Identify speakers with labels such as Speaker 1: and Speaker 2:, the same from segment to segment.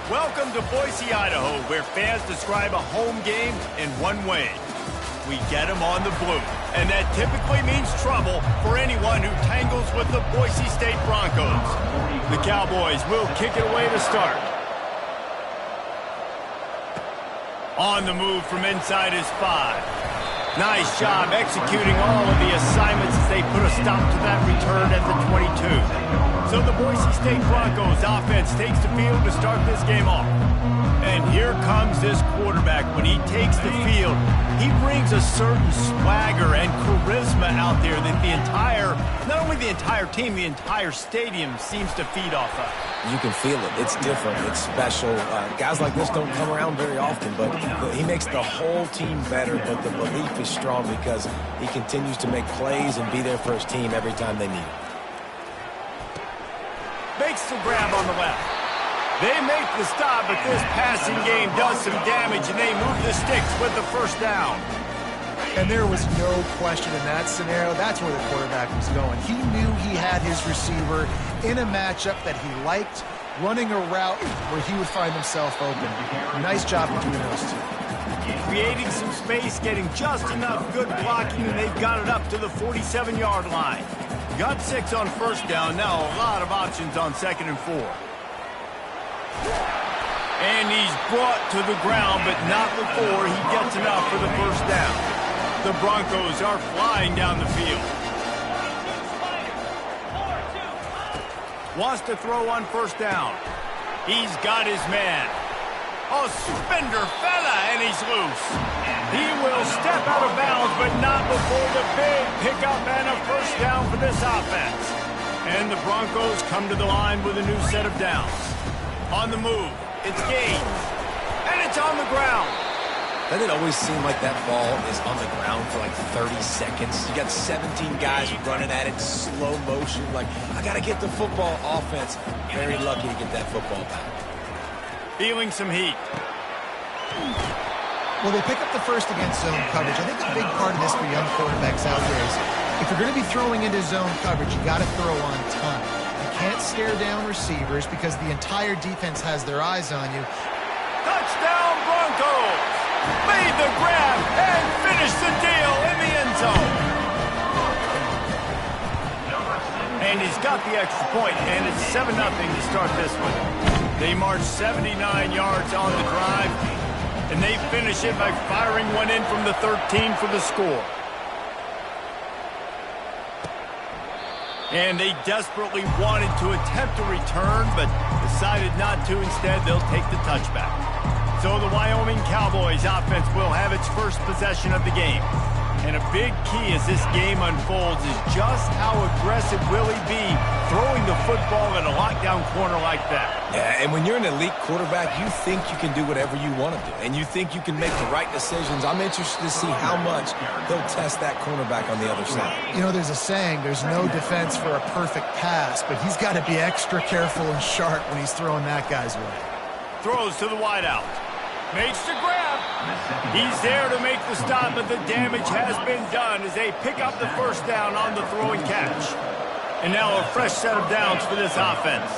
Speaker 1: Welcome to Boise, Idaho, where fans describe a home game in one way. We get them on the blue, and that typically means trouble for anyone who tangles with the Boise State Broncos. The Cowboys will kick it away to start. On the move from inside his 5. Nice job executing all of the assignments as they put a stop to that return at the 22. So the Boise State Broncos offense takes the field to start this game off. And here comes this quarterback. When he takes the field, he brings a certain swagger and charisma out there that not only the entire team, the entire stadium seems to feed off of.
Speaker 2: You can feel it. It's different. It's special. Guys like this don't come around very often, but he makes the whole team better, but the belief is strong because he continues to make plays and be there for his team every time they need him.
Speaker 1: Makes the grab on the left. They make the stop, but this passing game does some damage, and they move the sticks with the first down.
Speaker 3: And there was no question in that scenario. That's where the quarterback was going. He knew he had his receiver in a matchup that he liked, running a route where he would find himself open. Nice job between those two.
Speaker 1: Creating some space, getting just enough good blocking, and they've got it up to the 47-yard line. Got 6 on first down. Now a lot of options on 2nd and 4. And he's brought to the ground, but not before he gets enough for the first down. The Broncos are flying down the field. Wants to throw on first down. He's got his man. Oh, spender fella, and he's loose. He will step out of bounds, but not before the big pickup and a first down for this offense. And the Broncos come to the line with a new set of downs. On the move, it's Gaines, and it's on the ground.
Speaker 2: Doesn't it always seem like that ball is on the ground for like 30 seconds? You got 17 guys running at it, slow motion, like, I got to get the football. Offense, very lucky to get that football back.
Speaker 1: Feeling some heat.
Speaker 3: Well, they pick up the first against zone coverage. I think a big part of this for young quarterbacks out there is if you're going to be throwing into zone coverage, you got to throw on time. You can't stare down receivers because the entire defense has their eyes on you.
Speaker 1: Touchdown Broncos! Made the grab and finished the deal in the end zone. And he's got the extra point, and it's 7-0 to start this one. They march 79 yards on the drive, and they finish it by firing one in from the 13 for the score. And they desperately wanted to attempt a return, but decided not to. Instead, they'll take the touchback. So the Wyoming Cowboys offense will have its first possession of the game. And a big key as this game unfolds is just how aggressive will he be throwing the football in a lockdown corner like that.
Speaker 2: Yeah, and when you're an elite quarterback, you think you can do whatever you want to do, and you think you can make the right decisions. I'm interested to see how much they'll test that cornerback on the other side.
Speaker 3: You know, there's a saying, there's no defense for a perfect pass, but he's got to be extra careful and sharp when he's throwing that guy's way.
Speaker 1: Throws to the wideout. Makes the grab. He's there to make the stop, but the damage has been done as they pick up the first down on the throw and catch. And now a fresh set of downs for this offense.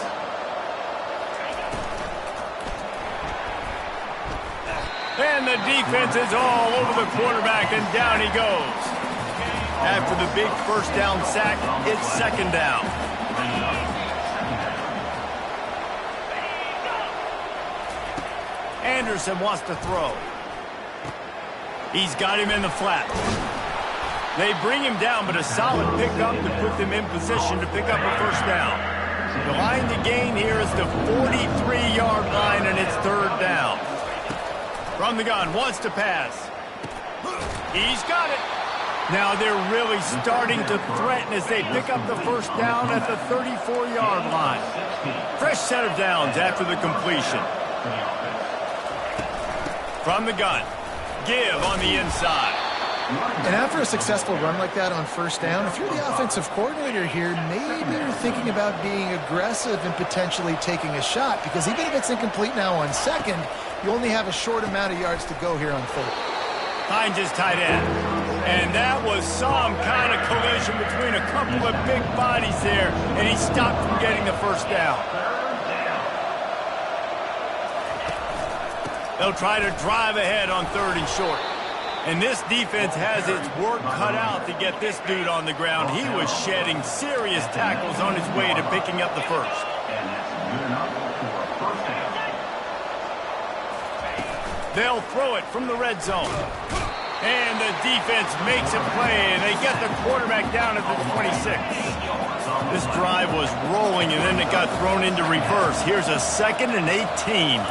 Speaker 1: And the defense is all over the quarterback, and down he goes. After the big first down sack, it's 2nd down. Anderson wants to throw. He's got him in the flat. They bring him down, but a solid pickup to put them in position to pick up a first down. The line to gain here is the 43-yard line, and it's 3rd down. From the gun, wants to pass. He's got it. Now they're really starting to threaten as they pick up the first down at the 34-yard line. Fresh set of downs after the completion. From the gun, give on the inside.
Speaker 3: And after a successful run like that on first down, if you're the offensive coordinator here, maybe you're thinking about being aggressive and potentially taking a shot, because even if it's incomplete now on 2nd, you only have a short amount of yards to go here on 3rd.
Speaker 1: Finds his tight end. And that was some kind of collision between a couple of big bodies there, and he stopped from getting the first down. They'll try to drive ahead on 3rd and short. And this defense has its work cut out to get this dude on the ground. He was shedding serious tackles on his way to picking up the first. They'll throw it from the red zone. And the defense makes a play, and they get the quarterback down at the 26. This drive was rolling, and then it got thrown into reverse. Here's a 2nd and 18.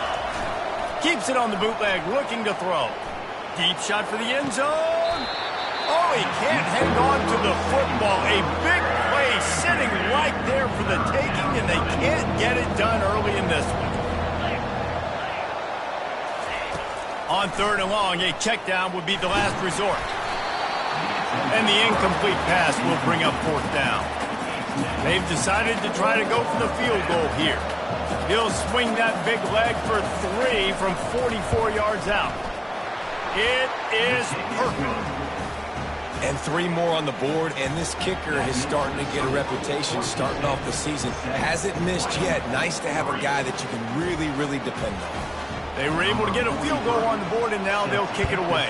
Speaker 1: Keeps it on the bootleg, looking to throw. Deep shot for the end zone. Oh, he can't hang on to the football. A big play sitting right there for the taking, and they can't get it done early in this one. On 3rd and long, a check down would be the last resort. And the incomplete pass will bring up 4th down. They've decided to try to go for the field goal here. He'll swing that big leg for 3 from 44 yards out. It is perfect.
Speaker 2: And 3 more on the board, and this kicker is starting to get a reputation starting off the season. Hasn't missed yet. Nice to have a guy that you can really, really depend on.
Speaker 1: They were able to get a field goal on the board, and now they'll kick it away.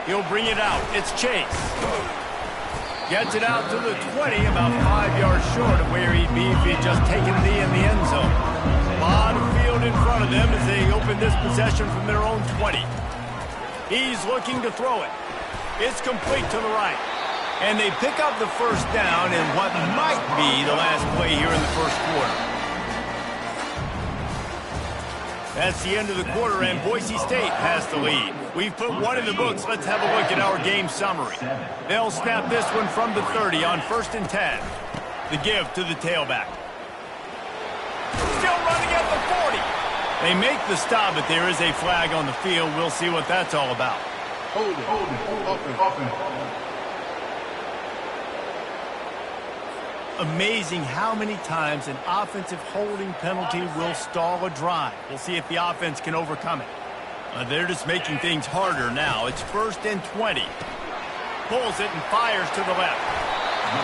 Speaker 1: He'll bring it out. It's Chase. Gets it out to the 20, about 5 yards short of where he'd be if he'd just taken it in the end zone. A lot of field in front of them as they open this possession from their own 20. He's looking to throw it. It's complete to the right. And they pick up the first down in what might be the last play here in the first quarter. That's the end of the quarter, and Boise State has the lead. We've put 1 in the books. Let's have a look at our game summary. They'll snap this one from the 30 on 1st and 10. The give to the tailback. Still running at the 40. They make the stop, but there is a flag on the field. We'll see what that's all about.
Speaker 4: Hold it. Open.
Speaker 1: Amazing how many times an offensive holding penalty will stall a drive. We'll see if the offense can overcome it. They're just making things harder now. It's 1st and 20. Pulls it and fires to the left.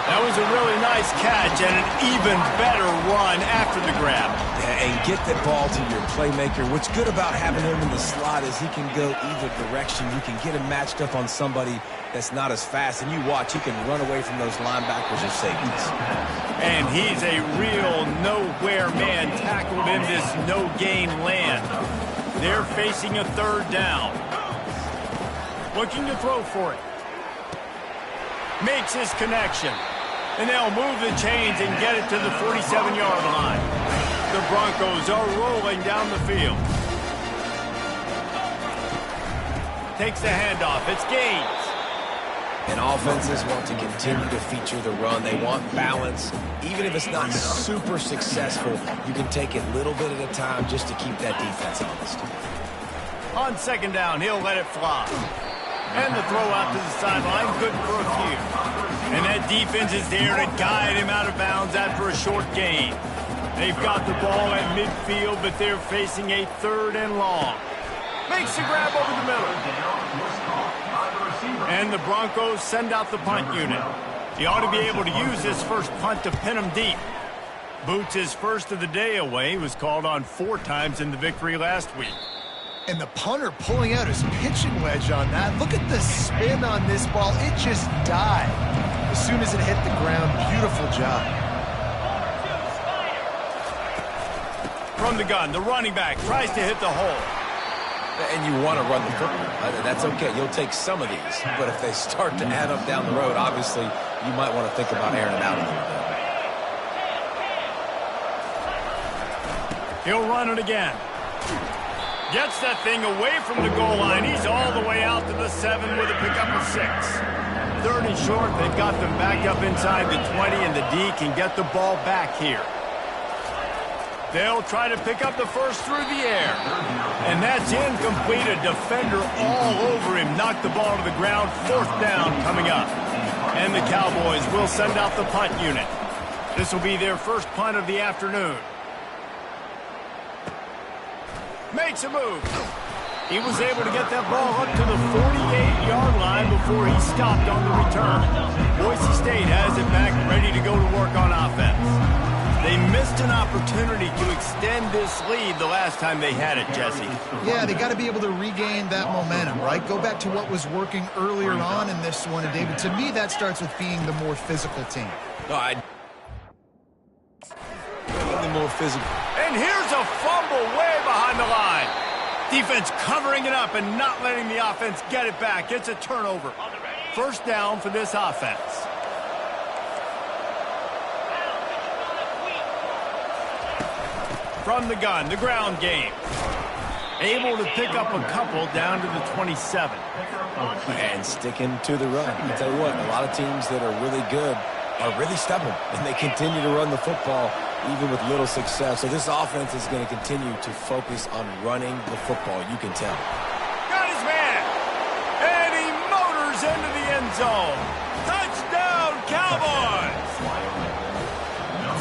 Speaker 1: That was a really nice catch and an even better run after the grab.
Speaker 2: Yeah, and get the ball to your playmaker. What's good about having him in the slot is he can go either direction. You can get him matched up on somebody that's not as fast, and you watch, he can run away from those linebackers or safeties.
Speaker 1: And he's a real nowhere man tackled in this no-gain land. They're facing a 3rd down. Looking to throw for it. Makes his connection. And they'll move the chains and get it to the 47-yard line. The Broncos are rolling down the field. Takes the handoff. It's Gaines.
Speaker 2: And offenses want to continue to feature the run. They want balance. Even if it's not super successful, you can take it a little bit at a time just to keep that defense honest.
Speaker 1: On 2nd down, he'll let it fly. And the throw out to the sideline, good for a few. And that defense is there to guide him out of bounds after a short gain. They've got the ball at midfield, but they're facing a 3rd and long. Makes the grab over the middle. And the Broncos send out the punt unit. He ought to be able to use this first punt to pin him deep. Boots his first of the day away. He was called on 4 times in the victory last week.
Speaker 3: And the punter pulling out his pitching wedge on that. Look at the spin on this ball. It just died as soon as it hit the ground. Beautiful job.
Speaker 1: From the gun, the running back tries to hit the hole.
Speaker 2: And you want to run the football. That's okay. You'll take some of these. But if they start to add up down the road, obviously, you might want to think about airing it out a little bit.
Speaker 1: He'll run it again. Gets that thing away from the goal line. He's all the way out to the 7 with a pickup of 6. 3rd and short. They've got them back up inside the 20, and the D can get the ball back here. They'll try to pick up the first through the air. And that's incomplete. A defender all over him. Knocked the ball to the ground. 4th down coming up. And the Cowboys will send out the punt unit. This will be their first punt of the afternoon. Makes a move. He was able to get that ball up to the 48-yard line before he stopped on the return. Boise State has it back ready to go to work on offense. They missed an opportunity to extend this lead the last time they had it, Jesse.
Speaker 3: Yeah, they got to be able to regain that momentum, right? Go back to what was working earlier on in this one. And, David, to me, that starts with being the more physical team.
Speaker 2: Being the more physical.
Speaker 1: And here's a fumble way behind the line. Defense covering it up and not letting the offense get it back. It's a turnover. First down for this offense. From the gun, the ground game. Able to pick up a couple down to the 27.
Speaker 2: And sticking to the run. I tell you what, a lot of teams that are really good are really stubborn, and they continue to run the football even with little success. So this offense is going to continue to focus on running the football, you can tell.
Speaker 1: Got his man, and he motors into the end zone. Touchdown, Cowboys!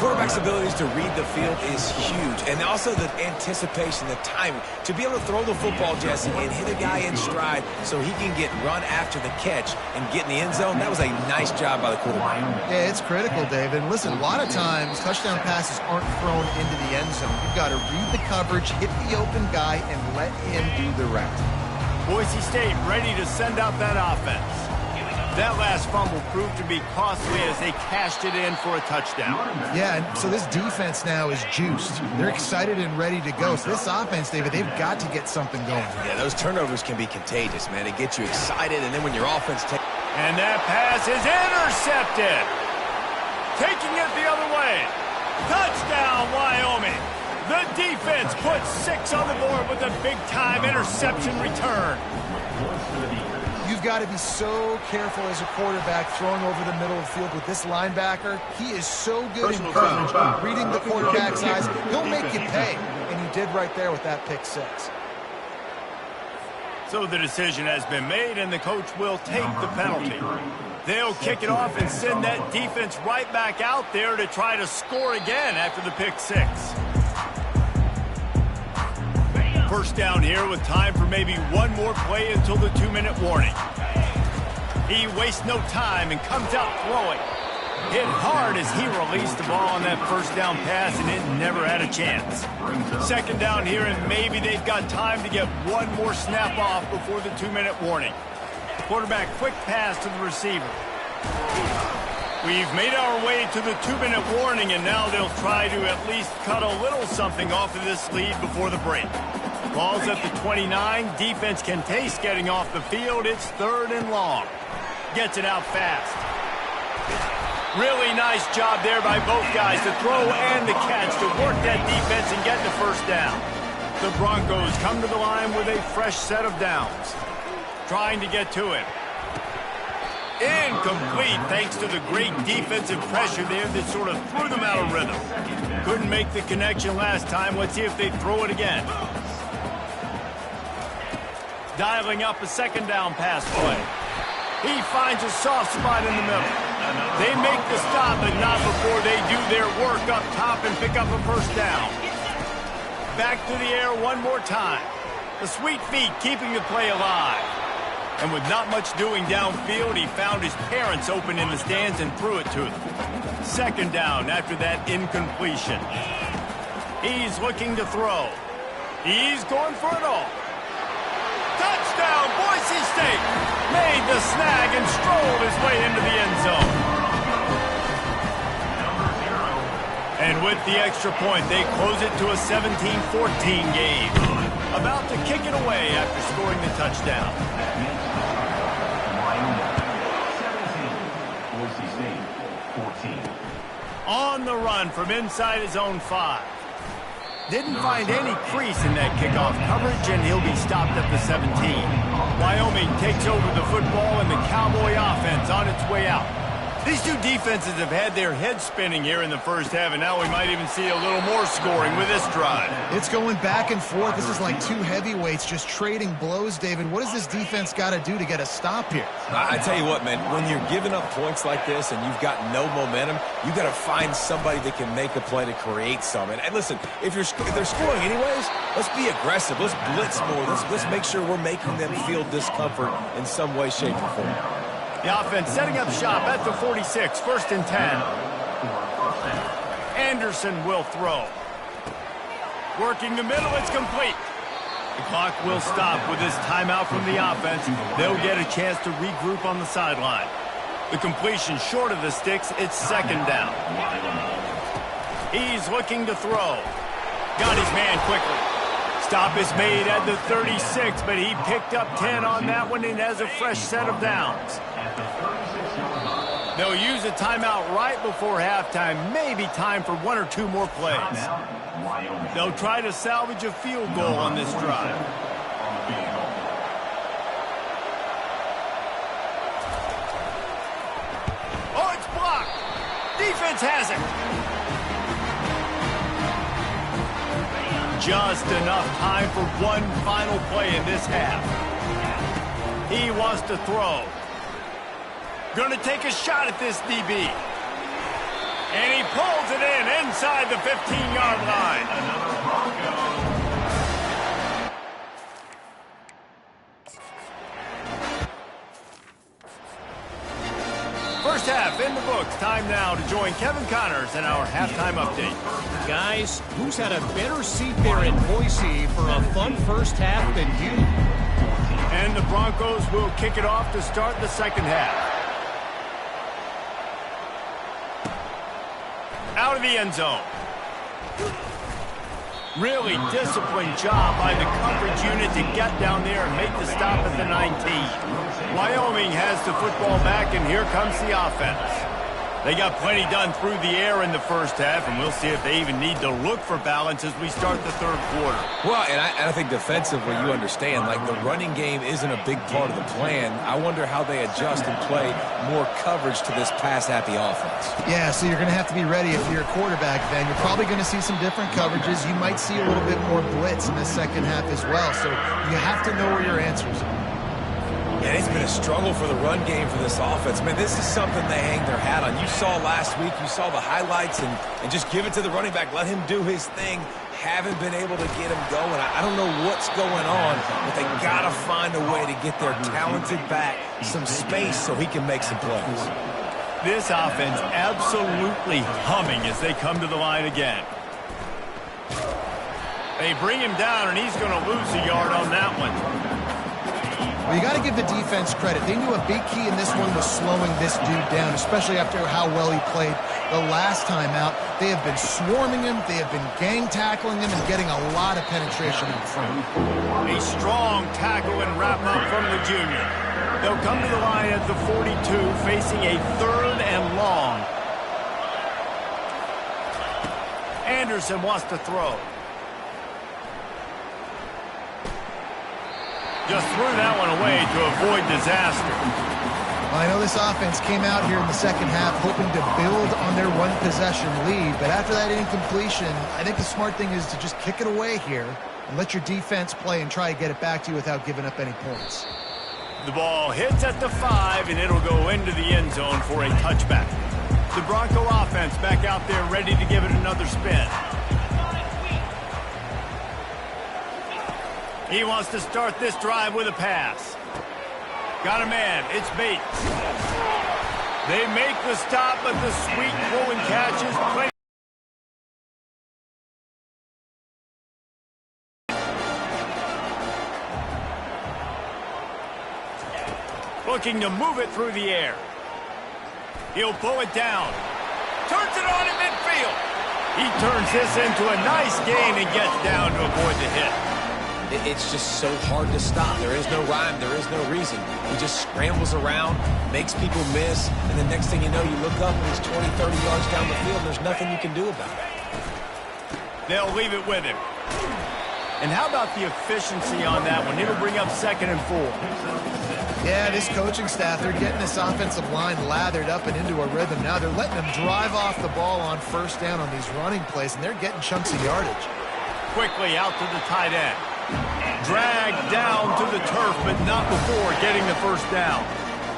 Speaker 2: Quarterback's abilities to read the field is huge, and also the anticipation, the timing. To be able to throw the football, Jesse, and hit a guy in stride so he can get run after the catch and get in the end zone, that was a nice job by the quarterback.
Speaker 3: Yeah, it's critical, David. Listen, a lot of times touchdown passes aren't thrown into the end zone. You've got to read the coverage, hit the open guy, and let him do the rest.
Speaker 1: Boise State ready to send out that offense. That last fumble proved to be costly as they cashed it in for a touchdown.
Speaker 3: Yeah, and so this defense now is juiced. They're excited and ready to go. So this offense, David, they've got to get something going.
Speaker 2: Yeah, those turnovers can be contagious, man. It gets you excited, and then when your offense takes...
Speaker 1: And that pass is intercepted. Taking it the other way. Touchdown, Wyoming. The defense puts 6 on the board with a big-time interception return.
Speaker 3: You've got to be so careful as a quarterback throwing over the middle of the field with this linebacker. He is so good in coverage, reading the quarterback's eyes. He'll make you pay, and he did right there with that pick 6.
Speaker 1: So the decision has been made, and the coach will take the penalty. They'll kick it off and send that defense right back out there to try to score again after the pick 6. First down here with time for maybe one more play until the 2-minute warning. He wastes no time and comes out throwing. Hit hard as he released the ball on that first down pass, and it never had a chance. Second down here, and maybe they've got time to get one more snap off before the 2-minute warning. Quarterback quick pass to the receiver. We've made our way to the 2-minute warning, and now they'll try to at least cut a little something off of this lead before the break. Ball's at the 29. Defense can taste getting off the field. It's 3rd and long. Gets it out fast. Really nice job there by both guys to throw and the catch to work that defense and get the first down. The Broncos come to the line with a fresh set of downs. Trying to get to it. Incomplete thanks to the great defensive pressure there that sort of threw them out of rhythm. Couldn't make the connection last time. Let's see if they throw it again. Dialing up a second down pass play. He finds a soft spot in the middle. They make the stop, but not before they do their work up top and pick up a first down. Back to the air one more time. The sweet feet keeping the play alive. And with not much doing downfield, he found his parents open in the stands and threw it to them. Second down after that incompletion. He's looking to throw. He's going for it all. Touchdown, Boise State! Made the snag and strolled his way into the end zone. And with the extra point, they close it to a 17-14 game. About to kick it away after scoring the touchdown. On the run from inside his own 5. Didn't find any crease in that kickoff coverage, and he'll be stopped at the 17. Wyoming takes over the football, and the Cowboy offense on its way out. These two defenses have had their heads spinning here in the first half, and now we might even see a little more scoring with this drive.
Speaker 3: It's going back and forth. This is like two heavyweights just trading blows, David. What does this defense got to do to get a stop here?
Speaker 2: I tell you what, man, when you're giving up points like this and you've got no momentum, you got to find somebody that can make a play to create some. And listen, if they're scoring anyways, let's be aggressive. Let's blitz more. Let's make sure we're making them feel discomfort in some way, shape, or form.
Speaker 1: The offense setting up shop at the 46, 1st and 10. Anderson will throw. Working the middle, it's complete. The clock will stop with this timeout from the offense. They'll get a chance to regroup on the sideline. The completion short of the sticks, it's second down. He's looking to throw. Got his man quickly. Stop is made at the 36, but he picked up 10 on that one and has a fresh set of downs. They'll use a timeout right before halftime, maybe time for 1 or 2 more plays. They'll try to salvage a field goal on this drive. Oh, it's blocked. Defense has it. Just enough time for one final play in this half. He wants to throw. Going to take a shot at this DB. And he pulls it in inside the 15-yard line. First half in the books. Time now to join Kevin Connors in our halftime update.
Speaker 5: Guys, who's had a better seat there in Boise for a fun first half than you?
Speaker 1: And the Broncos will kick it off to start the second half. Out of the end zone. Really disciplined job by the coverage unit to get down there and make the stop at the 19. Wyoming has the football back, and here comes the offense. They got plenty done through the air in the first half, and we'll see if they even need to look for balance as we start the third quarter.
Speaker 2: Well, and I think defensively, you understand, like the running game isn't a big part of the plan. I wonder how they adjust and play more coverage to this pass-happy offense.
Speaker 3: Yeah, so you're going to have to be ready if you're a quarterback then. You're probably going to see some different coverages. You might see a little bit more blitz in the second half as well, so you have to know where your answers are.
Speaker 2: And it's been a struggle for the run game for this offense. Man, this is something they hang their hat on. You saw last week, you saw the highlights, and just give it to the running back. Let him do his thing. Haven't been able to get him going. I don't know what's going on, but they got to find a way to get their talented back some space so he can make some plays.
Speaker 1: This offense absolutely humming as they come to the line again. They bring him down, and he's going to lose a yard on that one.
Speaker 3: Well, you got to give the defense credit. They knew a big key in this one was slowing this dude down, especially after how well he played the last time out. They have been swarming him. They have been gang tackling him and getting a lot of penetration in front.
Speaker 1: A strong tackle and wrap up from the junior. They'll come to the line at the 42, facing a 3rd and long. Anderson wants to throw. Just threw that one away to avoid disaster.
Speaker 3: Well, I know this offense came out here in the second half hoping to build on their one-possession lead, but after that incompletion, I think the smart thing is to just kick it away here and let your defense play and try to get it back to you without giving up any points.
Speaker 1: The ball hits at the 5, and it'll go into the end zone for a touchback. The Bronco offense back out there ready to give it another spin. He wants to start this drive with a pass. Got a man. It's Bates. They make the stop, but the sweet throw and catch is played. Looking to move it through the air. He'll pull it down. Turns it on in midfield. He turns this into a nice gain and gets down to avoid the hit.
Speaker 2: It's just so hard to stop. There is no rhyme. There is no reason. He just scrambles around, makes people miss, and the next thing you know, you look up and he's 20, 30 yards down the field, and there's nothing you can do about it.
Speaker 1: They'll leave it with him. And how about the efficiency on that one? It'll bring up 2nd and 4.
Speaker 3: Yeah, this coaching staff, they're getting this offensive line lathered up and into a rhythm now. They're letting them drive off the ball on first down on these running plays, and they're getting chunks of yardage.
Speaker 1: Quickly out to the tight end. Dragged down to the turf, but not before getting the first down.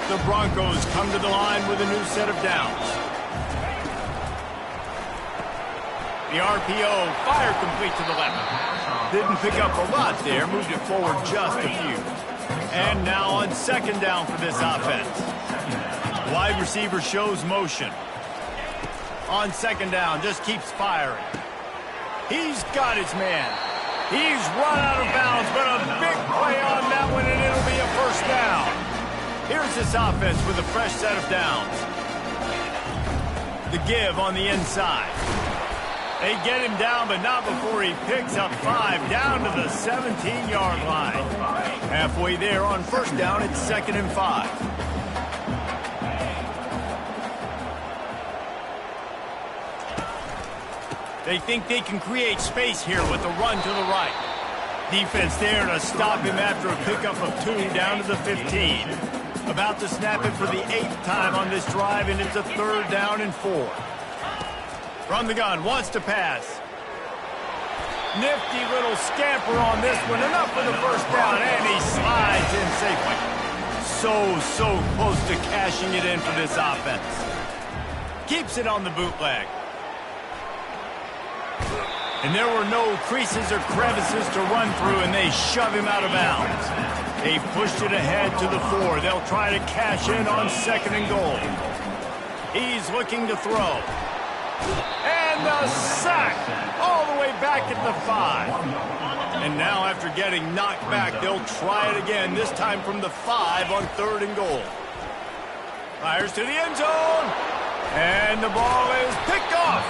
Speaker 1: The Broncos come to the line with a new set of downs. The RPO, fire complete to the left. Didn't pick up a lot there, moved it forward just a few. And now on 2nd down for this offense. Wide receiver shows motion. On second down, just keeps firing. He's got his man. He's run out of bounds, but a big play on that one, and it'll be a first down. Here's this offense with a fresh set of downs. The give on the inside. They get him down, but not before he picks up 5 down to the 17-yard line. Halfway there on first down, it's 2nd and 5. They think they can create space here with the run to the right. Defense there to stop him after a pickup of 2 down to the 15. About to snap it for the 8th time on this drive, and it's a 3rd down and 4. From the gun, wants to pass. Nifty little scamper on this one. Enough for the first down, and he slides in safely. So close to cashing it in for this offense. Keeps it on the bootleg. And there were no creases or crevices to run through, and they shove him out of bounds. They pushed it ahead to the 4. They'll try to cash in on 2nd and goal. He's looking to throw. And the sack all the way back at the 5. And now after getting knocked back, they'll try it again, this time from the 5 on 3rd and goal. Fires to the end zone. And the ball is picked off.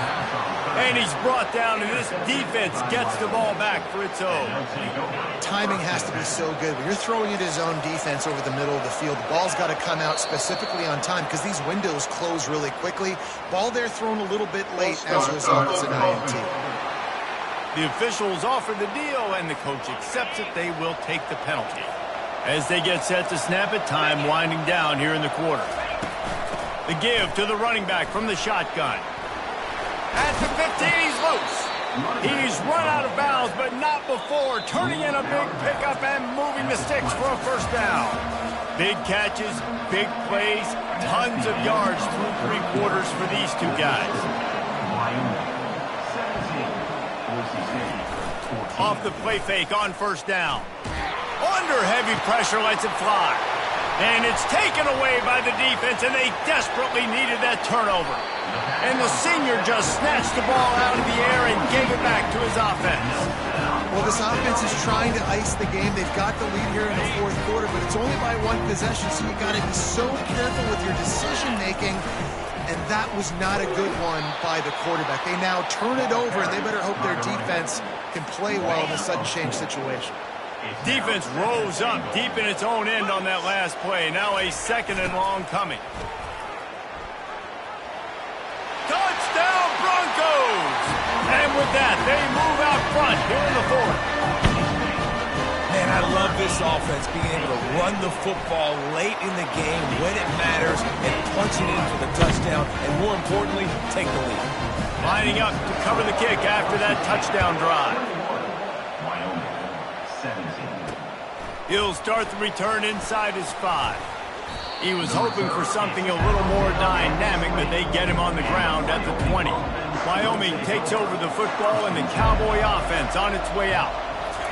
Speaker 1: And he's brought down, and this defense gets the ball back for its own.
Speaker 3: Timing has to be so good. When you're throwing it his own defense over the middle of the field, the ball's got to come out specifically on time because these windows close really quickly. Ball there thrown a little bit late, as a result, it's an INT.
Speaker 1: The officials offer the deal, and the coach accepts it. They will take the penalty. As they get set to snap it, time winding down here in the quarter. The give to the running back from the shotgun. At the 15, he's loose. He's run out of bounds, but not before turning in a big pickup and moving the sticks for a first down. Big catches, big plays, tons of yards through 3 quarters for these 2 guys. Off the play fake on first down. Under heavy pressure, lets it fly. And it's taken away by the defense, and they desperately needed that turnover. And the senior just snatched the ball out of the air and gave it back to his offense.
Speaker 3: Well, this offense is trying to ice the game. They've got the lead here in the 4th quarter, but it's only by 1 possession, so you got to be so careful with your decision-making. And that was not a good one by the quarterback. They now turn it over, and they better hope their defense can play well in a sudden change situation.
Speaker 1: Defense rose up deep in its own end on that last play. Now a 2nd and long coming. Touchdown Broncos! And with that, they move out front here in the 4th.
Speaker 2: Man, I love this offense, being able to run the football late in the game when it matters and punch it in for the touchdown, and more importantly, take the lead.
Speaker 1: Lining up to cover the kick after that touchdown drive. He'll start the return inside his 5. He was hoping for something a little more dynamic, but they get him on the ground at the 20. Wyoming takes over the football, and the Cowboy offense on its way out.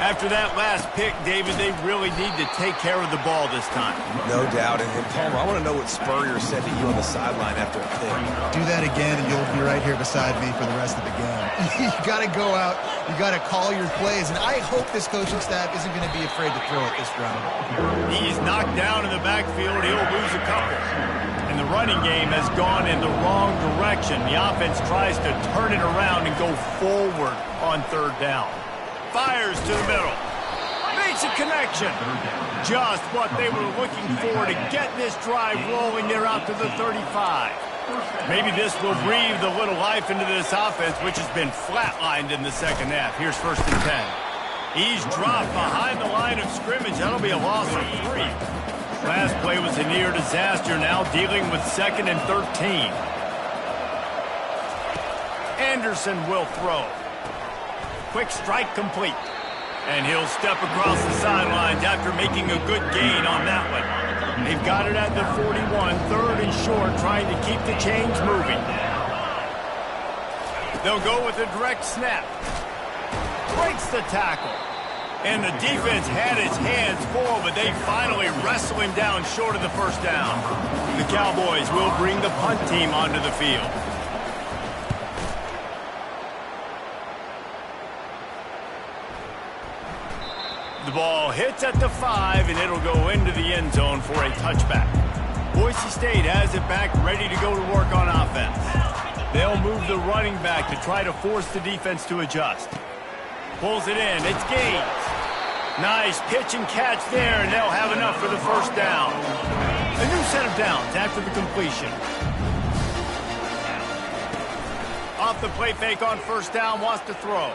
Speaker 1: After that last pick, David, they really need to take care of the ball this time.
Speaker 2: No doubt. And Palmer, I want to know what Spurrier said to you on the sideline after a pick.
Speaker 3: Do that again, and you'll be right here beside me for the rest of the game. You got to go out. You got to call your plays. And I hope this coaching staff isn't going to be afraid to throw it this round.
Speaker 1: He's knocked down in the backfield. He'll lose a couple. And the running game has gone in the wrong direction. The offense tries to turn it around and go forward on 3rd down. Fires to the middle. Makes a connection. Just what they were looking for to get this drive rolling. They're out to the 35. Maybe this will breathe a little life into this offense, which has been flatlined in the 2nd half. Here's 1st and 10. He's dropped behind the line of scrimmage. That'll be a loss of 3. Last play was a near disaster. Now dealing with 2nd and 13. Anderson will throw. Quick strike complete. And he'll step across the sidelines after making a good gain on that one. They've got it at the 41, 3rd and short, trying to keep the chains moving. They'll go with a direct snap. Breaks the tackle. And the defense had its hands full, but they finally wrestle him down short of the first down. The Cowboys will bring the punt team onto the field. The ball hits at the 5, and it'll go into the end zone for a touchback. Boise State has it back, ready to go to work on offense. They'll move the running back to try to force the defense to adjust. Pulls it in. It's Gaines. Nice pitch and catch there, and they'll have enough for the first down. A new set of downs after the completion. Off the play fake on first down, wants to throw.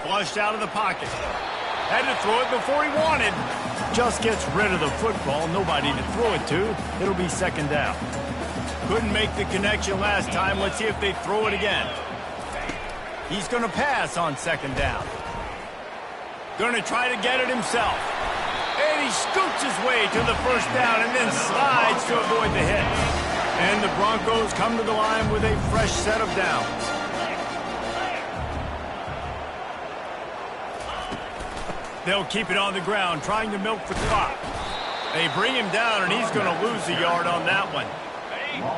Speaker 1: Flushed out of the pocket. Had to throw it before he wanted. Just gets rid of the football. Nobody to throw it to. It'll be second down. Couldn't make the connection last time. Let's see if they throw it again. He's going to pass on second down. Going to try to get it himself. And he scoots his way to the first down and then slides to avoid the hit. And the Broncos come to the line with a fresh set of downs. They'll keep it on the ground, trying to milk the clock. They bring him down, and he's going to lose a yard on that one.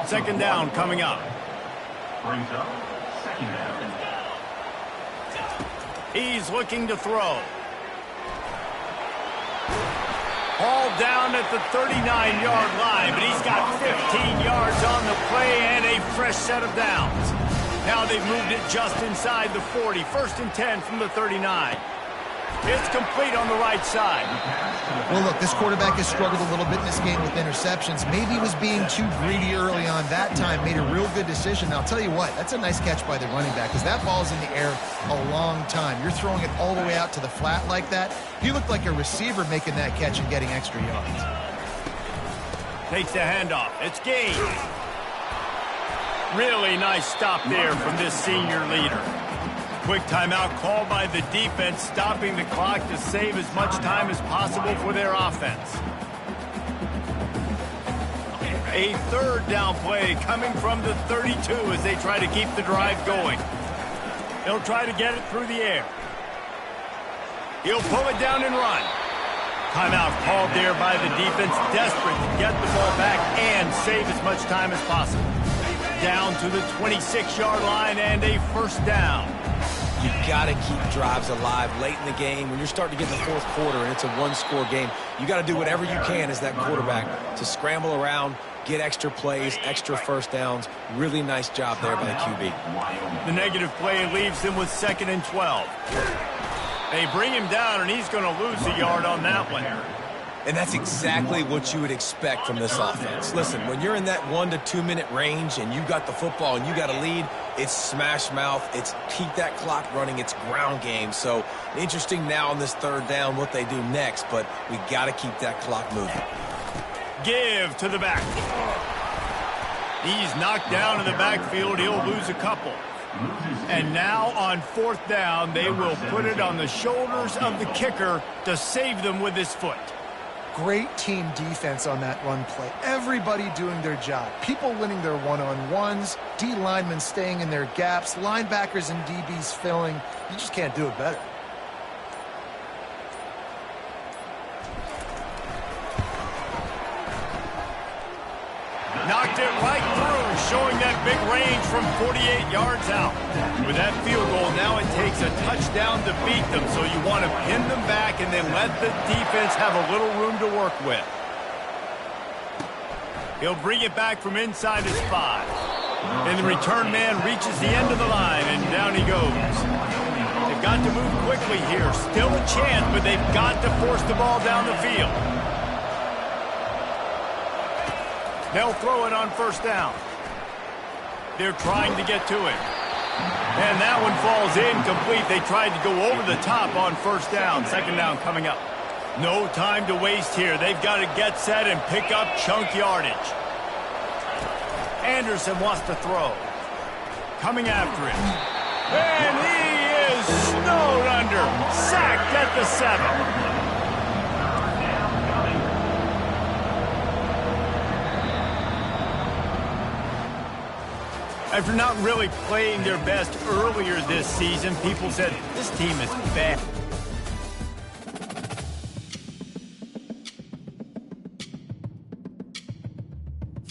Speaker 1: Second down coming up.
Speaker 4: Brings up second down.
Speaker 1: He's looking to throw. Ball down at the 39-yard line, but he's got 15 yards on the play and a fresh set of downs. Now they've moved it just inside the 40. First and 10 from the 39. It's complete on the right side.
Speaker 3: Well, look, this quarterback has struggled a little bit in this game with interceptions. Maybe he was being too greedy early on that time, made a real good decision. Now, I'll tell you what, that's a nice catch by the running back because that ball's in the air a long time. You're throwing it all the way out to the flat like that. He looked like a receiver making that catch and getting extra yards.
Speaker 1: Takes the handoff. It's Gaines. Really nice stop there from this senior leader. Quick timeout called by the defense, stopping the clock to save as much time as possible for their offense. A third down play coming from the 32 as they try to keep the drive going. They'll try to get it through the air. He'll pull it down and run. Timeout called there by the defense, desperate to get the ball back and save as much time as possible. Down to the 26-yard line and a first down.
Speaker 2: You've got to keep drives alive late in the game. When you're starting to get in the fourth quarter and it's a one-score game, you got to do whatever you can as that quarterback to scramble around, get extra plays, extra first downs. Really nice job there by the QB.
Speaker 1: The negative play leaves them with 2nd and 12. They bring him down, and he's going to lose a yard on that one.
Speaker 2: And that's exactly what you would expect from this offense. Listen, when you're in that 1 to 2 minute range and you got the football and you got a lead, it's smash mouth, it's keep that clock running, it's ground game. So interesting now on this third down what they do next, but we got to keep that clock moving.
Speaker 1: Give to the back. He's knocked down in the backfield. He'll lose a couple. And now on fourth down, they will put it on the shoulders of the kicker to save them with his foot.
Speaker 3: Great team defense on that run play. Everybody doing their job. People winning their one-on-ones, D linemen staying in their gaps, linebackers and DBs filling. You just can't do it better.
Speaker 1: Knocked it right through, showing that big range from 48 yards out. With that field goal, now it takes a touchdown to beat them, so you want to pin them back and then let the defense have a little room to work with. He'll bring it back from inside his 5. And the return man reaches the end of the line, and down he goes. They've got to move quickly here. Still a chance, but they've got to force the ball down the field. They'll throw it on first down. They're trying to get to it. And that one falls incomplete. They tried to go over the top on first down. Second down coming up. No time to waste here. They've got to get set and pick up chunk yardage. Anderson wants to throw. Coming after him. And he is snowed under. Sacked at the 7. After not really playing their best earlier this season, people said, this team is bad.